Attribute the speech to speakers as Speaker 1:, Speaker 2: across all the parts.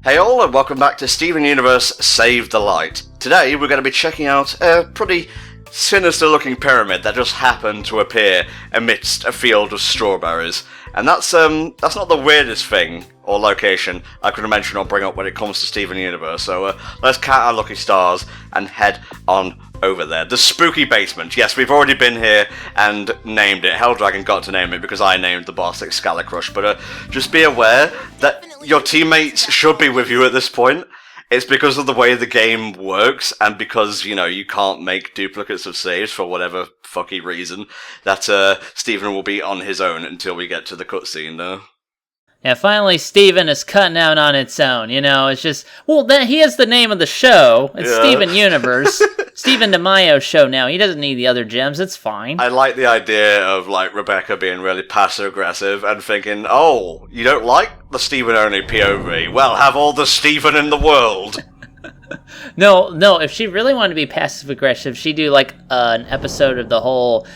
Speaker 1: Hey all, and welcome back to Steven Universe Save the Light. Today we're going to be checking out a pretty sinister looking pyramid that just happened to appear amidst a field of strawberries. And that's not the weirdest thing or location I could mention or bring up when it comes to Steven Universe, so let's count our lucky stars and head on over there. The spooky basement. Yes, we've already been here and named it. Helldragon got to name it because I named the boss Excalibrush, but just be aware that your teammates should be with you at this point. It's because of the way the game works, and because, you know, you can't make duplicates of saves for whatever fucky reason, that Steven will be on his own until we get to the cutscene, though.
Speaker 2: Yeah, finally Steven is cutting out on its own, you know, it's just, well, he has the name of the show, it's Steven Universe, Steven DeMaio's show now, he doesn't need the other gems, it's fine.
Speaker 1: I like the idea of, like, Rebecca being really passive-aggressive and thinking, oh, you don't like the Steven-only POV? Well, have all the Steven in the world!
Speaker 2: No, if she really wanted to be passive-aggressive, she'd do, like, an episode of the whole...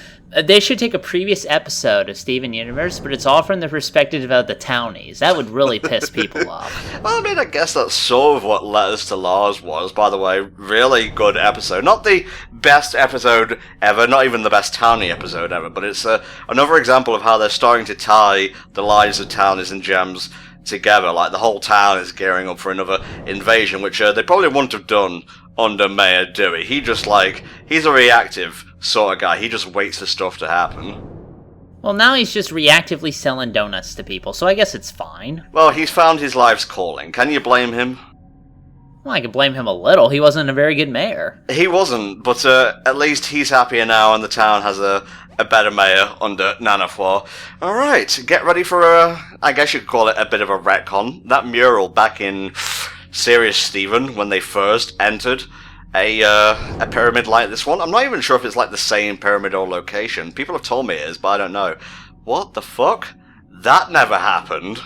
Speaker 2: They should take a previous episode of Steven Universe, but it's all from the perspective of the townies. That would really piss people off.
Speaker 1: Well, I mean, I guess that's sort of what Letters to Lars was, by the way. Really good episode. Not the best episode ever, not even the best townie episode ever, but it's another example of how they're starting to tie the lives of townies and gems together. Like, the whole town is gearing up for another invasion, which they probably wouldn't have done under Mayor Dewey. He's a reactive sort of guy. He just waits for stuff to happen.
Speaker 2: Well, now he's just reactively selling donuts to people, so I guess it's fine.
Speaker 1: Well, he's found his life's calling. Can you blame him?
Speaker 2: Well, I can blame him a little. He wasn't a very good mayor.
Speaker 1: He wasn't, but at least he's happier now, and the town has a better mayor under Nanafloor. Alright, get ready for I guess you could call it a bit of a retcon. That mural back in Serious Steven, when they first entered a pyramid like this one. I'm not even sure if it's like the same pyramid or location. People have told me it is, but I don't know. What the fuck? That never happened.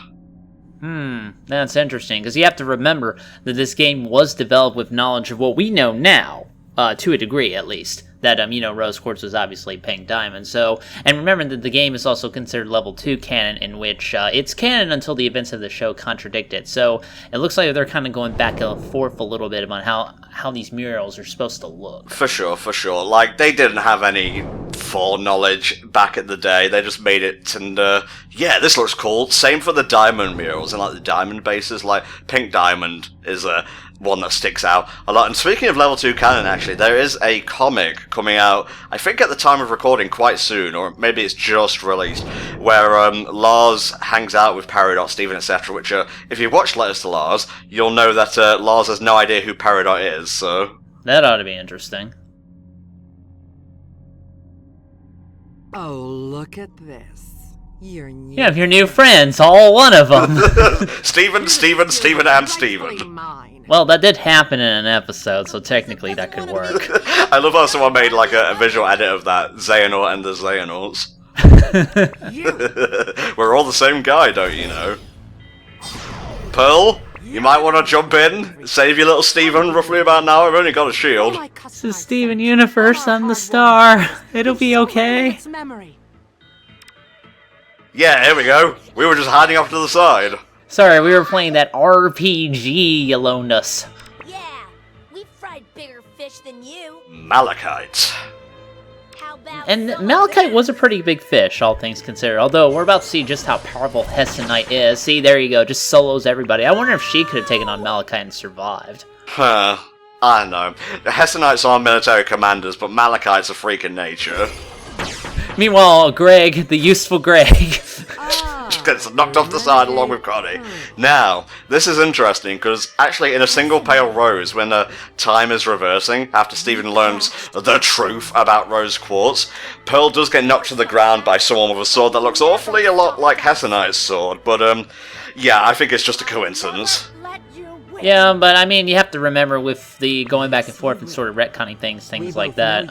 Speaker 2: That's interesting, because you have to remember that this game was developed with knowledge of what we know now, to a degree at least. That, Rose Quartz was obviously pink diamond. So, and remember that the game is also considered level 2 canon, in which it's canon until the events of the show contradict it. So, it looks like they're kind of going back and forth a little bit about how these murals are supposed to look.
Speaker 1: For sure. Like, they didn't have any foreknowledge back in the day. They just made it, and yeah, this looks cool. Same for the diamond murals and, like, the diamond bases. Like, pink diamond is one that sticks out a lot. And speaking of level 2 canon, actually, there is a comic coming out, I think at the time of recording, quite soon, or maybe it's just released, where Lars hangs out with Peridot, Steven, etc., which, if you watch Letters to Lars, you'll know that Lars has no idea who Peridot is, so...
Speaker 2: That ought to be interesting.
Speaker 3: Oh, look at this. Your new
Speaker 2: You have your new friends, all one of them.
Speaker 1: Steven, and Steven.
Speaker 2: Well, that did happen in an episode, so technically that could work.
Speaker 1: I love how someone made like a visual edit of that, Xehanort and the Xehanorts. We're all the same guy, don't you know? Pearl, you might want to jump in, save your little Steven roughly about now. I've only got a shield.
Speaker 2: This is Steven Universe, I'm the star. It'll be okay.
Speaker 1: Yeah, here we go. We were just hiding off to the side.
Speaker 2: Sorry, we were playing that RPG you loaned us.
Speaker 4: Yeah, we've fried bigger fish than you.
Speaker 1: Malachite.
Speaker 4: How about
Speaker 2: And
Speaker 4: some of
Speaker 2: Malachite
Speaker 4: this?
Speaker 2: was a pretty big fish, all things considered. Although, we're about to see just how powerful Hessenite is. See, there you go, just solos everybody. I wonder if she could have taken on Malachite and survived.
Speaker 1: Huh. I don't know. The Hessenites are military commanders, but Malachite's a freak in nature.
Speaker 2: Meanwhile, Greg, the useful Greg...
Speaker 1: Just gets knocked off the side along with Connie. Now, this is interesting, because actually in a single pale Rose, when the time is reversing, after Steven learns the truth about Rose Quartz, Pearl does get knocked to the ground by someone with a sword that looks awfully a lot like Hessenite's sword, but yeah, I think it's just a coincidence.
Speaker 4: Let your wit
Speaker 2: Yeah, but I mean, you have to remember with the going back and forth and sort of retconning things like that,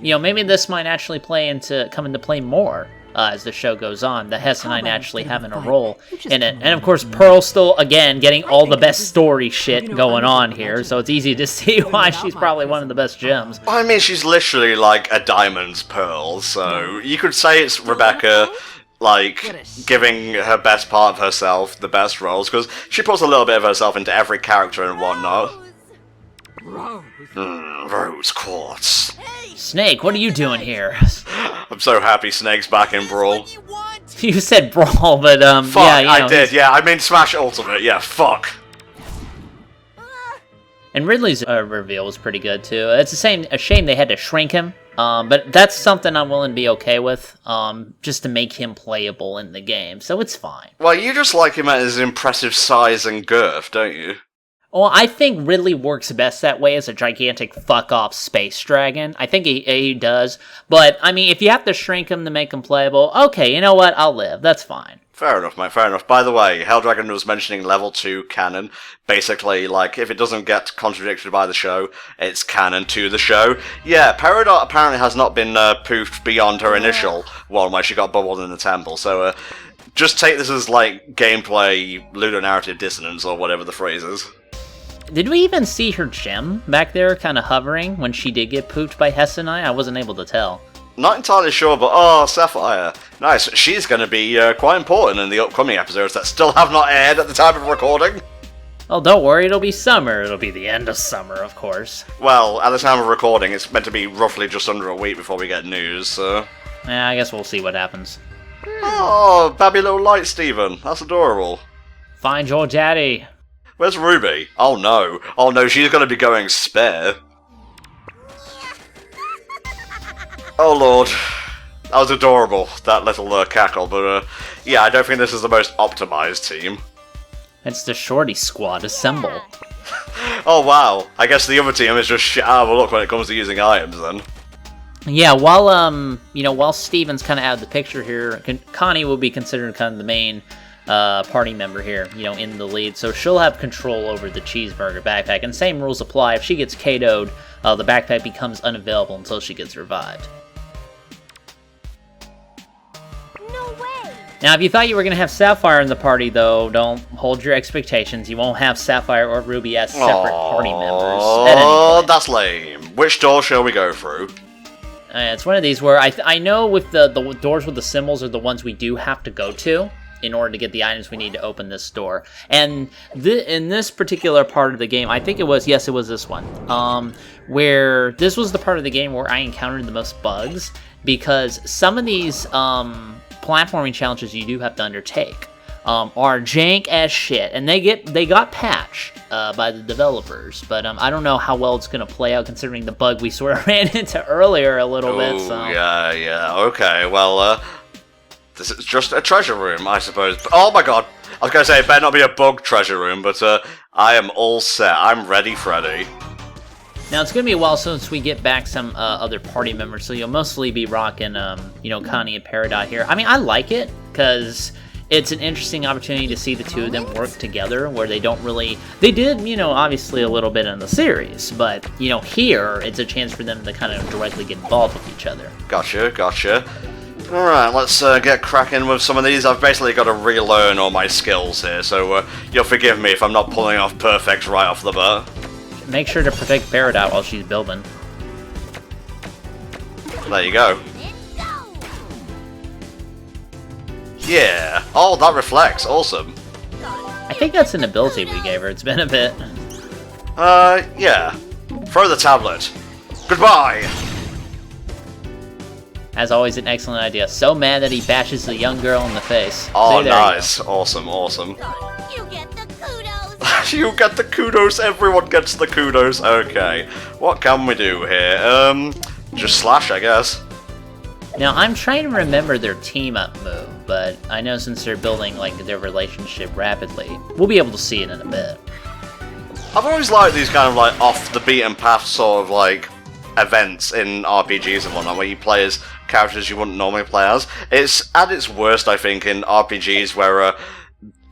Speaker 2: maybe this might actually come into play more. As the show goes on, the Hessenite actually having a role in it. And of course, Pearl's still, again, getting all the best story shit going on here, so it's easy to see why she's probably one of the best gems.
Speaker 1: I mean, she's literally like a diamond's Pearl, so you could say it's Rebecca like, giving her best part of herself the best roles, because she puts a little bit of herself into every character and whatnot.
Speaker 3: Rose.
Speaker 1: Rose Quartz.
Speaker 2: Snake, what are you doing here?
Speaker 1: I'm so happy Snake's back in Brawl.
Speaker 4: What you want?
Speaker 2: You said Brawl, but,
Speaker 1: Fuck,
Speaker 2: yeah, you know,
Speaker 1: I did, yeah, I mean Smash Ultimate, yeah, fuck.
Speaker 2: And Ridley's reveal was pretty good, too. It's a shame they had to shrink him, but that's something I'm willing to be okay with, just to make him playable in the game, so it's fine.
Speaker 1: Well, you just like him at his impressive size and girth, don't you?
Speaker 2: Well, I think Ridley works best that way as a gigantic fuck-off space dragon. I think he does, but, I mean, if you have to shrink him to make him playable, okay, you know what, I'll live, that's fine.
Speaker 1: Fair enough, mate, fair enough. By the way, Helldragon was mentioning level 2 canon. Basically, like, if it doesn't get contradicted by the show, it's canon to the show. Yeah, Peridot apparently has not been poofed beyond her initial one where she got bubbled in the temple, so just take this as, like, gameplay ludonarrative dissonance or whatever the phrase is.
Speaker 2: Did we even see her gem back there kind of hovering when she did get pooped by Hess and I? I wasn't able to tell.
Speaker 1: Not entirely sure, but oh, Sapphire. Nice. She's going to be quite important in the upcoming episodes that still have not aired at the time of recording.
Speaker 2: Oh, don't worry, it'll be summer. It'll be the end of summer, of course.
Speaker 1: Well, at the time of recording, it's meant to be roughly just under a week before we get news, so...
Speaker 2: Yeah, I guess we'll see what happens.
Speaker 1: Oh, babby little light, Stephen. That's adorable.
Speaker 2: Find your daddy.
Speaker 1: Where's Ruby? Oh no. Oh no, she's going to be going spare. Oh lord. That was adorable, that little cackle, but yeah, I don't think this is the most optimized team.
Speaker 2: It's the Shorty Squad, assemble.
Speaker 1: Oh wow, I guess the other team is just shit out of a look when it comes to using items then.
Speaker 2: Yeah, while Steven's kind of out of the picture here, Connie will be considered kind of the main party member here, in the lead, so she'll have control over the cheeseburger backpack, and same rules apply. If she gets KO'd, the backpack becomes unavailable until she gets revived.
Speaker 4: No way.
Speaker 2: Now, if you thought you were going to have Sapphire in the party, though, don't hold your expectations. You won't have Sapphire or Ruby as separate party members at any
Speaker 1: Oh,
Speaker 2: point.
Speaker 1: that's lame. Which door shall we go through?
Speaker 2: It's one of these where I know with the doors with the symbols are the ones we do have to go to in order to get the items we need to open this door. And in this particular part of the game, I think it was this one, where this was the part of the game where I encountered the most bugs, because some of these platforming challenges you do have to undertake are jank as shit, and they got patched by the developers, but I don't know how well it's gonna play out considering the bug we sort of ran into earlier a little bit. So
Speaker 1: yeah, okay, well, this is just a treasure room, I suppose. Oh my god, I was gonna say it better not be a bug treasure room, but I am all set. I'm ready, Freddy.
Speaker 2: now it's gonna be a while since we get back some other party members, so you'll mostly be rocking Connie and Peridot here. I mean, I like it because it's an interesting opportunity to see the two of them work together, where they did, obviously a little bit in the series, but, here, it's a chance for them to kind of directly get involved with each other.
Speaker 1: Gotcha. Alright, let's get cracking with some of these. I've basically got to relearn all my skills here, so you'll forgive me if I'm not pulling off perfects right off the bat.
Speaker 2: Make sure to protect Peridot while she's building.
Speaker 1: There you go.
Speaker 4: Let's go.
Speaker 1: Yeah. Oh, that reflects. Awesome.
Speaker 2: I think that's an ability we gave her. It's been a bit.
Speaker 1: Yeah. Throw the tablet. Goodbye!
Speaker 2: As always, an excellent idea. So mad that he bashes the young girl in the face.
Speaker 1: Oh,
Speaker 2: See, there you
Speaker 1: nice. Awesome.
Speaker 4: You get the kudos.
Speaker 1: You get the kudos. Everyone gets the kudos. Okay. What can we do here? Just slash, I guess.
Speaker 2: Now, I'm trying to remember their team-up move, but I know since they're building, their relationship rapidly, we'll be able to see it in a bit.
Speaker 1: I've always liked these kind of, off-the-beaten-path sort of, events in RPGs and whatnot, where you play as characters you wouldn't normally play as. It's at its worst, I think, in RPGs where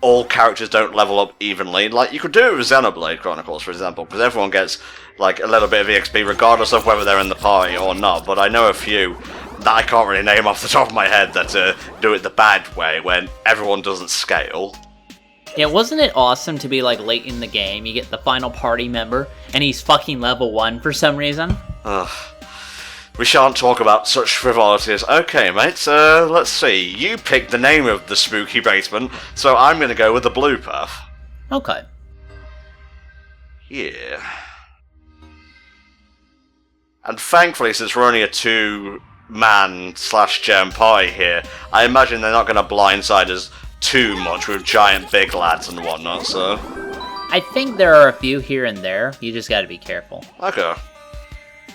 Speaker 1: all characters don't level up evenly. You could do it with Xenoblade Chronicles, for example, because everyone gets, a little bit of EXP regardless of whether they're in the party or not, but I know a few that I can't really name off the top of my head that do it the bad way, when everyone doesn't scale.
Speaker 2: Yeah, wasn't it awesome to be, late in the game, you get the final party member, and he's fucking level 1 for some reason?
Speaker 1: Ugh. We shan't talk about such frivolities. Okay, mate, let's see. You picked the name of the spooky basement, so I'm gonna go with the blue path.
Speaker 2: Okay.
Speaker 1: Yeah. And thankfully, since we're only a two-man/gem party here, I imagine they're not gonna blindside us too much with giant big lads and whatnot, so...
Speaker 2: I think there are a few here and there. You just gotta be careful.
Speaker 1: Okay.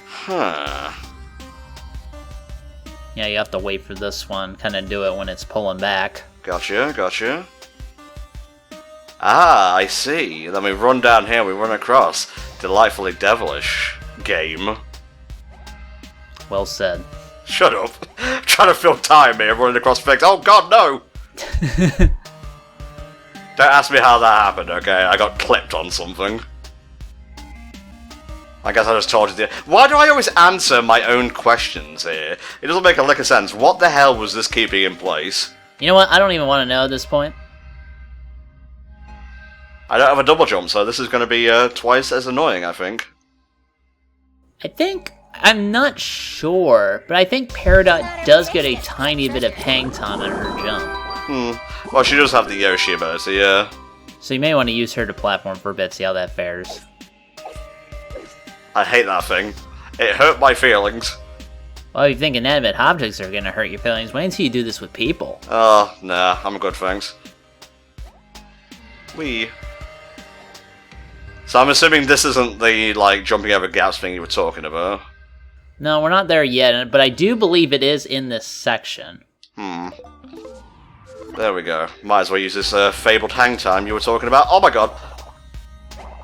Speaker 1: Huh.
Speaker 2: Yeah, you have to wait for this one. Kind of do it when it's pulling back.
Speaker 1: Gotcha. Ah, I see. Then we run down here, we run across. Delightfully devilish game.
Speaker 2: Well said.
Speaker 1: Shut up. I'm trying to fill time here, running across things. Oh god, no! Don't ask me how that happened, okay? I got clipped on something. I guess I just told you the... Why do I always answer my own questions here? It doesn't make a lick of sense. What the hell was this keeping in place?
Speaker 2: You know what? I don't even want to know at this point.
Speaker 1: I don't have a double jump, so this is going to be twice as annoying, I think.
Speaker 2: I'm not sure, but I think Peridot does get a tiny bit of hang time on her jump.
Speaker 1: Well, she does have the Yoshi ability, yeah.
Speaker 2: So you may want to use her to platform for a bit, see how that fares.
Speaker 1: I hate that thing. It hurt my feelings.
Speaker 2: Well, you think inanimate objects are gonna hurt your feelings? Wait until you do this with people.
Speaker 1: Oh, nah, I'm good, thanks. Wee. So I'm assuming this isn't the, like, jumping over gaps thing you were talking about.
Speaker 2: No, we're not there yet, but I do believe it is in this section.
Speaker 1: There we go. Might as well use this fabled hang time you were talking about. Oh my god!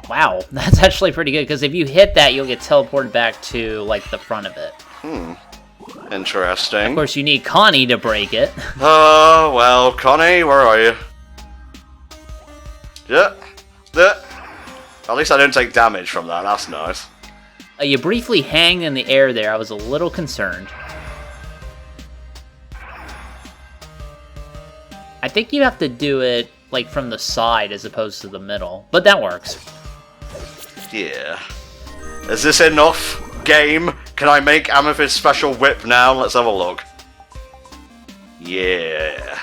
Speaker 2: Wow, that's actually pretty good, because if you hit that, you'll get teleported back to, like, the front of it.
Speaker 1: Interesting.
Speaker 2: Of course, you need Connie to break it.
Speaker 1: Oh, well, Connie, where are you? Yeah. At least I don't take damage from that, that's nice.
Speaker 2: You briefly hang in the air there, I was a little concerned. I think you have to do it, like, from the side as opposed to the middle, but that works.
Speaker 1: Yeah. Is this enough, game? Can I make Amethyst's special whip now? Let's have a look. Yeah.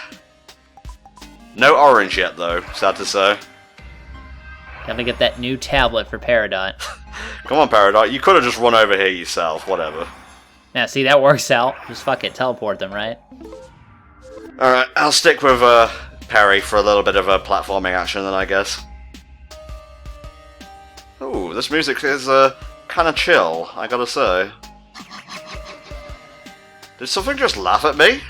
Speaker 1: No orange yet, though, sad to say.
Speaker 2: Gotta get that new tablet for Peridot.
Speaker 1: Come on, Peridot, you could have just run over here yourself, whatever.
Speaker 2: Now, see, that works out. Just fuck it, teleport them, right?
Speaker 1: Alright, I'll stick with Perry for a little bit of a platforming action then, I guess. Ooh, this music is kind of chill, I gotta say. Did something just laugh at me?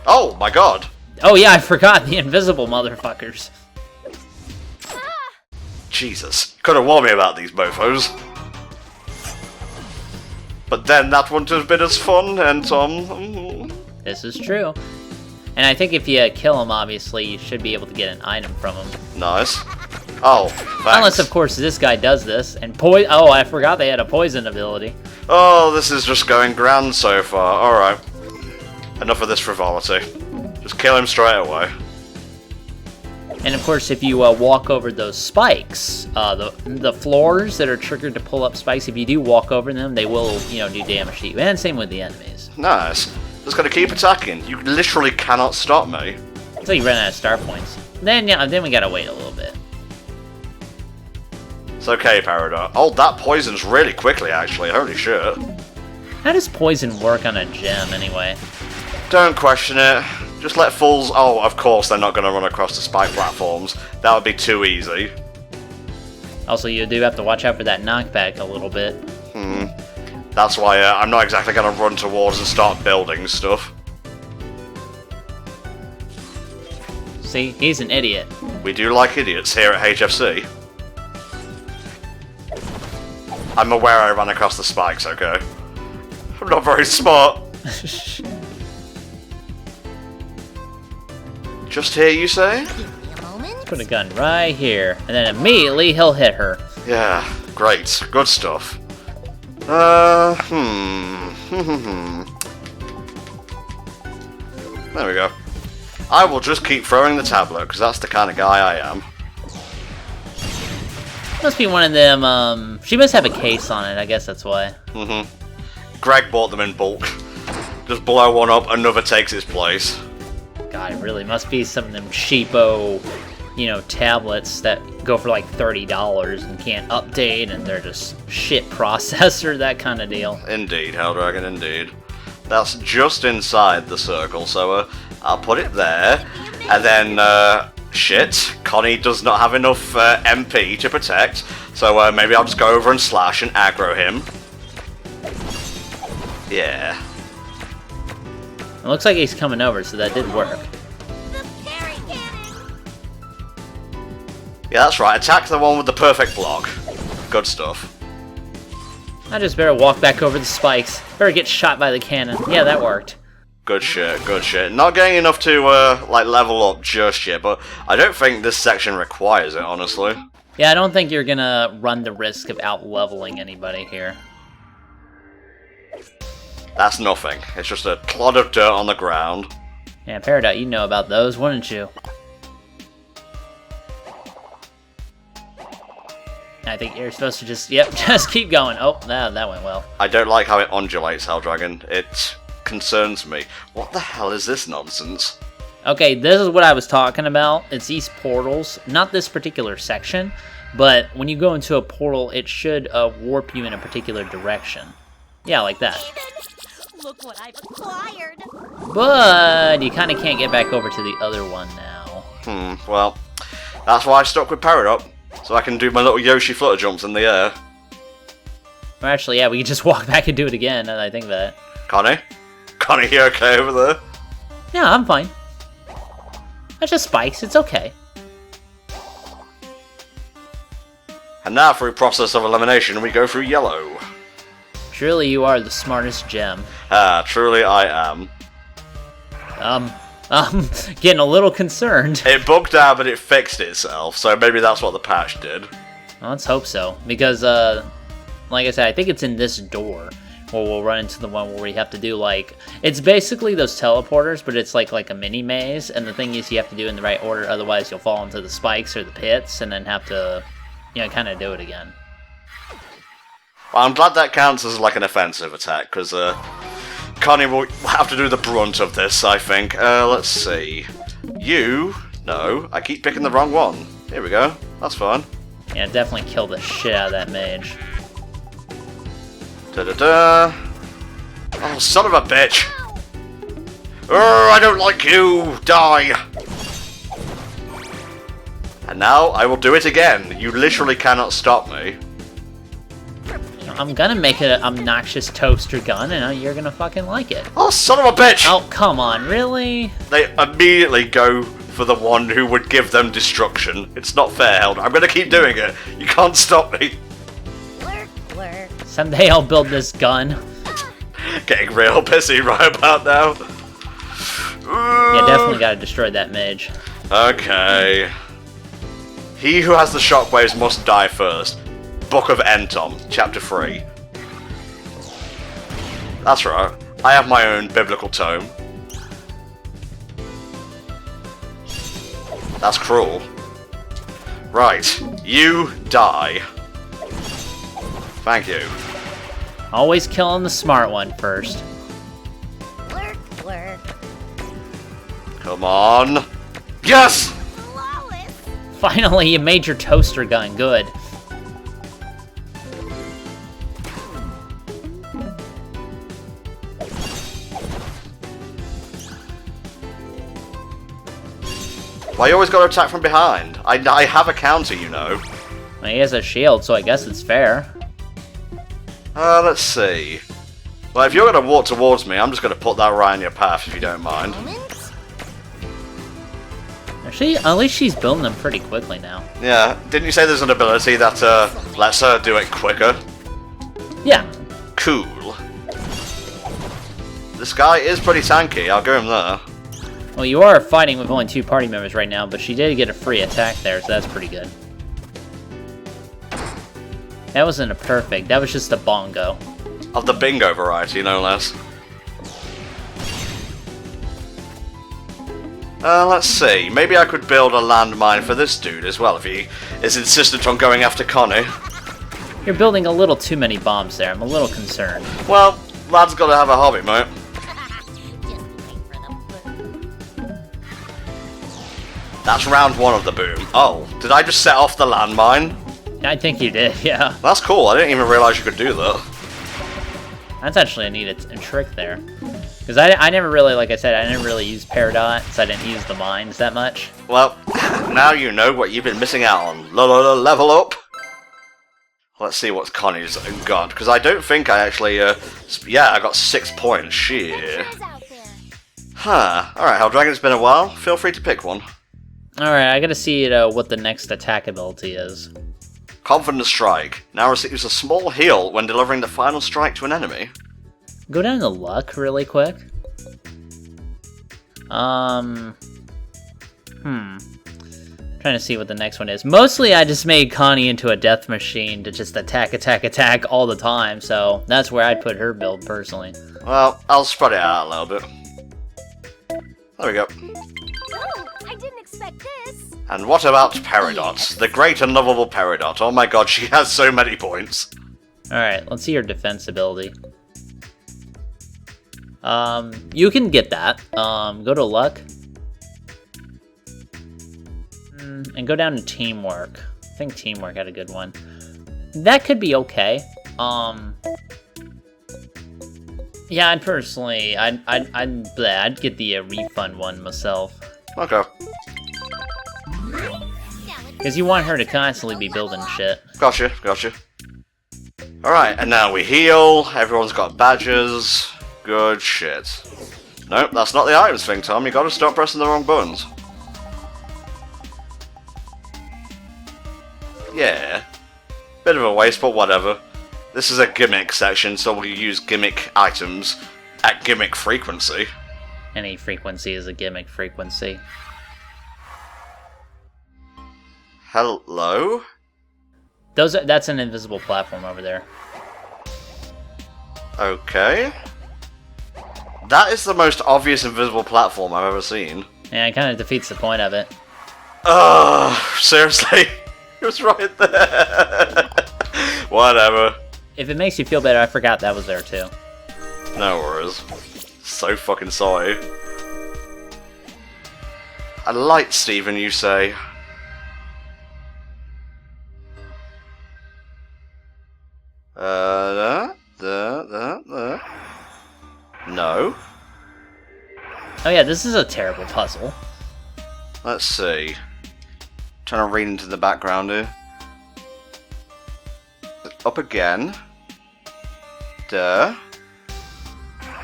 Speaker 1: Oh my god!
Speaker 2: Oh yeah, I forgot, the invisible motherfuckers.
Speaker 1: Jesus, could have warned me about these mofos. But then that wouldn't have been as fun, and
Speaker 2: This is true. And I think if you kill him, obviously, you should be able to get an item from him.
Speaker 1: Nice. Oh, thanks.
Speaker 2: Unless, of course, this guy does this, and oh, I forgot they had a poison ability.
Speaker 1: Oh, this is just going grand so far. Alright. Enough of this frivolity. Just kill him straight away.
Speaker 2: And of course, if you walk over those spikes, the floors that are triggered to pull up spikes, if you do walk over them, they will, do damage to you. And same with the enemies.
Speaker 1: Nice. Just gotta keep attacking. You literally cannot stop me.
Speaker 2: Until you run out of star points. Then we gotta wait a little bit.
Speaker 1: It's okay, Peridot. Oh, that poisons really quickly, actually. Holy shit.
Speaker 2: How does poison work on a gem, anyway?
Speaker 1: Don't question it. Just let fools... Oh, of course they're not going to run across the spike platforms. That would be too easy.
Speaker 2: Also, you do have to watch out for that knockback a little bit.
Speaker 1: That's why I'm not exactly going to run towards and start building stuff.
Speaker 2: See, he's an idiot.
Speaker 1: We do like idiots here at HFC. I'm aware I ran across the spikes, okay? I'm not very smart. Just here, you say?
Speaker 4: Give me a moment.
Speaker 2: Put a gun right here, and then immediately he'll hit her.
Speaker 1: Yeah, great. Good stuff. There we go. I will just keep throwing the tablet, because that's the kind of guy I am.
Speaker 2: Must be one of them, she must have a case on it, I guess that's why.
Speaker 1: Greg bought them in bulk. Just blow one up, another takes its place.
Speaker 2: God, it really must be some of them cheapo, you know, tablets that go for like $30 and can't update, and they're just shit processor, that kind of deal.
Speaker 1: Indeed, Helldragon, indeed. That's just inside the circle, so I'll put it there. And then, shit, Connie does not have enough MP to protect, so maybe I'll just go over and slash and aggro him. Yeah.
Speaker 2: It looks like he's coming over, so that did work.
Speaker 4: The parry cannon!
Speaker 1: Yeah, that's right, attack the one with the perfect block. Good stuff.
Speaker 2: I just better walk back over the spikes. Better get shot by the cannon. Yeah, that worked.
Speaker 1: Good shit, good shit. Not getting enough to, like, level up just yet, but I don't think this section requires it, honestly.
Speaker 2: Yeah, I don't think you're gonna run the risk of out-leveling anybody here.
Speaker 1: That's nothing. It's just a clod of dirt on the ground.
Speaker 2: Yeah, Peridot, you know about those, wouldn't you? I think you're supposed to just, yep, just keep going. Oh, that went well.
Speaker 1: I don't like how it undulates, Helldragon. It concerns me. What the hell is this nonsense?
Speaker 2: Okay, this is what I was talking about. It's these portals. Not this particular section, but when you go into a portal, it should warp you in a particular direction. Yeah, like that.
Speaker 4: Look what I've acquired!
Speaker 2: But you kind of can't get back over to the other one now.
Speaker 1: Well, that's why I stuck with Peridot, so I can do my little Yoshi flutter jumps in the air.
Speaker 2: Or actually, yeah, we can just walk back and do it again, and I think that...
Speaker 1: Connie? Connie, you okay over there?
Speaker 2: Yeah, I'm fine. That's just spikes, it's okay.
Speaker 1: And now, through process of elimination, we go through yellow.
Speaker 2: Surely you are the smartest gem.
Speaker 1: Ah, truly I am.
Speaker 2: Getting a little concerned.
Speaker 1: It bugged out, but it fixed itself, so maybe that's what the patch did.
Speaker 2: Well, let's hope so, because, like I said, I think it's in this door where we'll run into the one where we have to do, like, it's basically those teleporters, but it's like a mini maze, and the thing is you have to do it in the right order, otherwise you'll fall into the spikes or the pits, and then have to, you know, kind of do it again.
Speaker 1: Well, I'm glad that counts as, like, an offensive attack, because, Connie will have to do the brunt of this, I think. Let's see. You? No, I keep picking the wrong one. Here we go. That's fine.
Speaker 2: Yeah, definitely kill the shit out of that mage.
Speaker 1: Da-da-da. Oh, son of a bitch! I don't like you! Die! And now I will do it again. You literally cannot stop me.
Speaker 2: I'm gonna make it an obnoxious toaster gun, and you're gonna fucking like it.
Speaker 1: Oh, son of a bitch!
Speaker 2: Oh, come on, really?
Speaker 1: They immediately go for the one who would give them destruction. It's not fair, Held. I'm gonna keep doing it. You can't stop me.
Speaker 4: Lurk, lurk.
Speaker 2: Someday I'll build this gun.
Speaker 1: Getting real pissy right about now.
Speaker 2: Yeah, definitely gotta destroy that mage.
Speaker 1: Okay. He who has the shockwaves must die first. Book of Entom, Chapter 3. That's right. I have my own biblical tome. That's cruel. Right. You die. Thank you.
Speaker 2: Always killing the smart one first.
Speaker 4: Lurk, lurk.
Speaker 1: Come on. Yes!
Speaker 4: Flawless!
Speaker 2: Finally, you made your toaster gun good.
Speaker 1: Why you always gotta attack from behind? I have a counter, you know.
Speaker 2: Well, he has a shield, so I guess it's fair.
Speaker 1: Let's see. Well, if you're gonna walk towards me, I'm just gonna put that right in your path, if you don't mind.
Speaker 4: Moments?
Speaker 2: Actually, at least she's building them pretty quickly now.
Speaker 1: Yeah, didn't you say there's an ability that, lets her do it quicker?
Speaker 2: Yeah.
Speaker 1: Cool. This guy is pretty tanky, I'll give him there.
Speaker 2: Well, you are fighting with only 2 party members right now, but she did get a free attack there, so that's pretty good. That wasn't a perfect, that was just a bongo.
Speaker 1: Of the bingo variety, no less. Let's see. Maybe I could build a landmine for this dude as well, if he is insistent on going after Connie.
Speaker 2: You're building a little too many bombs there, I'm a little concerned.
Speaker 1: Well, Lad's gotta have a hobby, mate.
Speaker 4: Just wait for the boom.
Speaker 1: That's round 1 of the boom. Oh, did I just set off the landmine?
Speaker 2: I think you did, yeah.
Speaker 1: That's cool, I didn't even realise you could do that.
Speaker 2: That's actually a neat trick there. Because I never really, like I said, I didn't really use Paradots. I didn't use the mines that much.
Speaker 1: Well, now you know what you've been missing out on. Level up! Let's see what Connie's got, because I don't think I actually, yeah, I got 6 points, shit.
Speaker 4: Adventures out there.
Speaker 1: Huh, alright, Helldragon, it's been a while, feel free to pick one.
Speaker 2: Alright, I gotta see what the next attack ability is.
Speaker 1: Confident Strike. Now receives a small heal when delivering the final strike to an enemy.
Speaker 2: Go down to luck really quick. Trying to see what the next one is. Mostly I just made Connie into a death machine to just attack all the time, so that's where I'd put her build personally.
Speaker 1: Well, I'll spread it out a little bit. There we go.
Speaker 4: Oh, I didn't expect this.
Speaker 1: And what about Paradots? The great and lovable Peridot. Oh my god, she has so many points.
Speaker 2: Alright, let's see her defense ability. You can get that. Go to luck. And go down to teamwork. I think teamwork had a good one. That could be okay. Yeah, I'd personally, I'd get the refund one myself.
Speaker 1: Okay.
Speaker 2: Because you want her to constantly be building shit.
Speaker 1: Gotcha. Alright, and now we heal. Everyone's got badges. Good shit. Nope, that's not the items thing, Tom. You gotta stop pressing the wrong buttons. Yeah. Bit of a waste, but whatever. This is a gimmick section, so we'll use gimmick items at gimmick frequency.
Speaker 2: Any frequency is a gimmick frequency.
Speaker 1: Hello?
Speaker 2: That's an invisible platform over there.
Speaker 1: Okay. That is the most obvious invisible platform I've ever seen.
Speaker 2: Yeah, it kind of defeats the point of it.
Speaker 1: Ugh, seriously? It was right there. Whatever.
Speaker 2: If it makes you feel better, I forgot that was there too.
Speaker 1: No worries. So fucking sorry. A light, Stephen, you say? No.
Speaker 2: Oh yeah, this is a terrible puzzle.
Speaker 1: Let's see. Trying to read into the background here. Up again. Duh.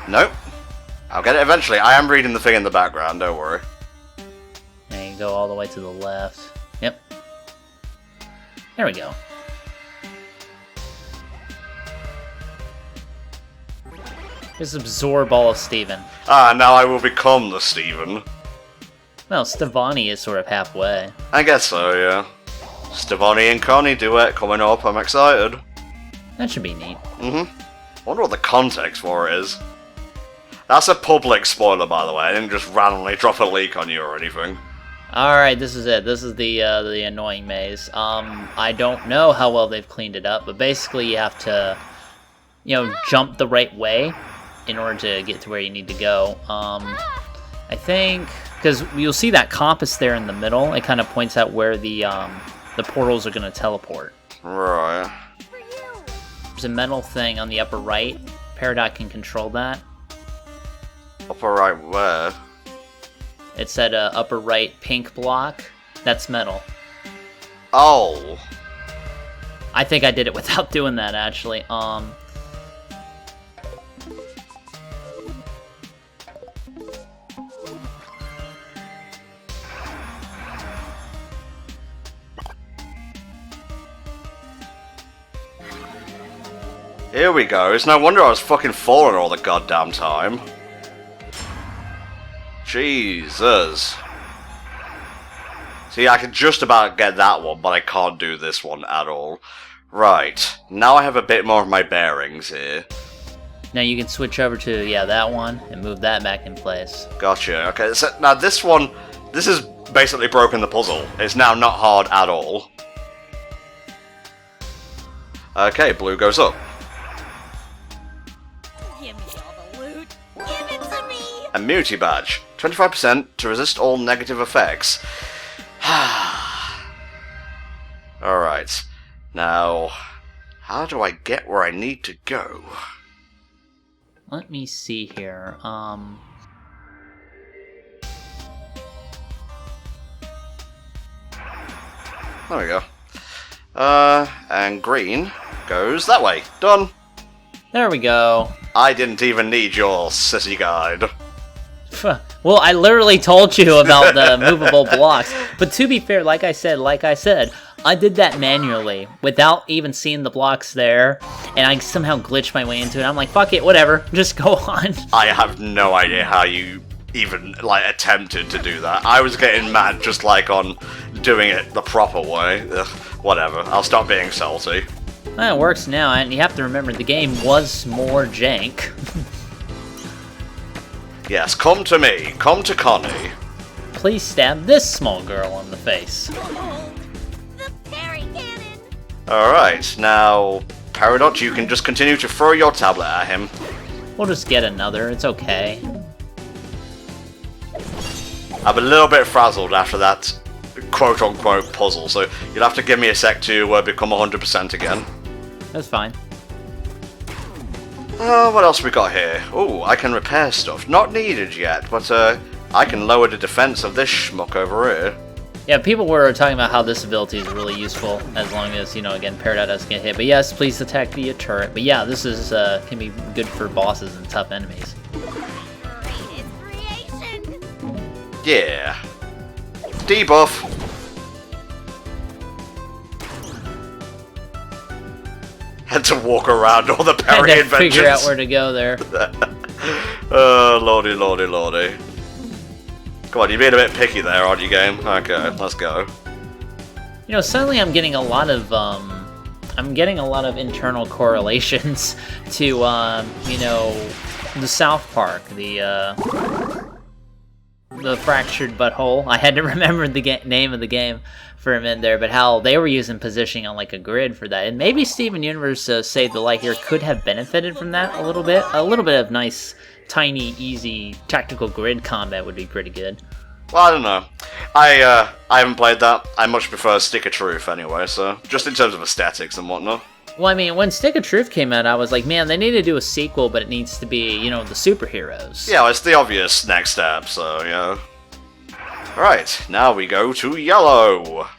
Speaker 1: Nope. I'll get it eventually. I am reading the thing in the background, don't worry.
Speaker 2: And you go all the way to the left. Yep. There we go. Just absorb all of Steven.
Speaker 1: Ah, now I will become the Stephen.
Speaker 2: Well, Stevani is sort of halfway.
Speaker 1: I guess so, yeah. Stevani and Connie duet coming up, I'm excited.
Speaker 2: That should be neat.
Speaker 1: Wonder what the context for it is. That's a public spoiler, by the way. I didn't just randomly drop a leak on you or anything.
Speaker 2: Alright, this is it. This is the annoying maze. I don't know how well they've cleaned it up, but basically you have to, jump the right way in order to get to where you need to go. I think, because you'll see that compass there in the middle, it kind of points out where the portals are going to teleport.
Speaker 1: Right.
Speaker 2: There's a metal thing on the upper right. Peridot can control that.
Speaker 1: Upper right where?
Speaker 2: It's at upper right pink block. That's metal.
Speaker 1: Oh.
Speaker 2: I think I did it without doing that, actually.
Speaker 1: Here we go. It's no wonder I was fucking falling all the goddamn time. Jesus. See, I can just about get that one, but I can't do this one at all. Right. Now I have a bit more of my bearings here.
Speaker 2: Now you can switch over to, that one, and move that back in place.
Speaker 1: Gotcha. Okay, so now this one, this has basically broken the puzzle. It's now not hard at all. Okay, blue goes up.
Speaker 4: Give
Speaker 1: Immunity badge. 25% to resist all negative effects. Alright. Now, how do I get where I need to go?
Speaker 2: Let me see here.
Speaker 1: There we go. And green goes that way. Done.
Speaker 2: There we go.
Speaker 1: I didn't even need your sissy guide.
Speaker 2: Well, I literally told you about the movable blocks. But to be fair, like I said, I did that manually without even seeing the blocks there, and I somehow glitched my way into it. I'm like, fuck it, whatever, just go on.
Speaker 1: I have no idea how you even, like, attempted to do that. I was getting mad just, like, on doing it the proper way. Ugh, whatever, I'll stop being salty.
Speaker 2: Well, it works now, and you have to remember the game was more jank.
Speaker 1: Yes, come to me, come to Connie.
Speaker 2: Please stab this small girl in the face.
Speaker 4: The parry cannon!
Speaker 1: Alright, now, Peridot, you can just continue to throw your tablet at him.
Speaker 2: We'll just get another, it's okay.
Speaker 1: I'm a little bit frazzled after that quote-unquote puzzle, so you'll have to give me a sec to become 100% again.
Speaker 2: That's fine.
Speaker 1: What else we got here? Oh, I can repair stuff. Not needed yet, but I can lower the defense of this schmuck over here.
Speaker 2: Yeah, people were talking about how this ability is really useful, as long as, you know, again, Peridot doesn't get hit. But yes, please attack via turret. But yeah, this is can be good for bosses and tough enemies.
Speaker 4: Greatest creation!
Speaker 1: Yeah. Debuff. Had to walk around all the parry
Speaker 2: Had to
Speaker 1: inventions.
Speaker 2: figure out where to go there.
Speaker 1: Oh, lordy, lordy, lordy. Come on, you're being a bit picky there, aren't you, game? Okay, let's go.
Speaker 2: You know, suddenly I'm getting a lot of internal correlations to you know, the South Park, the fractured butthole. I had to remember the name of the game for a minute there, but how they were using positioning on like a grid for that, and maybe Steven Universe Save the Light here could have benefited from that a little bit. A little bit of nice, tiny, easy tactical grid combat would be pretty good.
Speaker 1: Well, I don't know. I haven't played that. I much prefer Stick of Truth anyway, so just in terms of aesthetics and whatnot.
Speaker 2: Well, I mean, when Stick of Truth came out, I was like, man, they need to do a sequel, but it needs to be, you know, the superheroes.
Speaker 1: Yeah, well, it's the obvious next step, so, you know. Alright, now we go to yellow.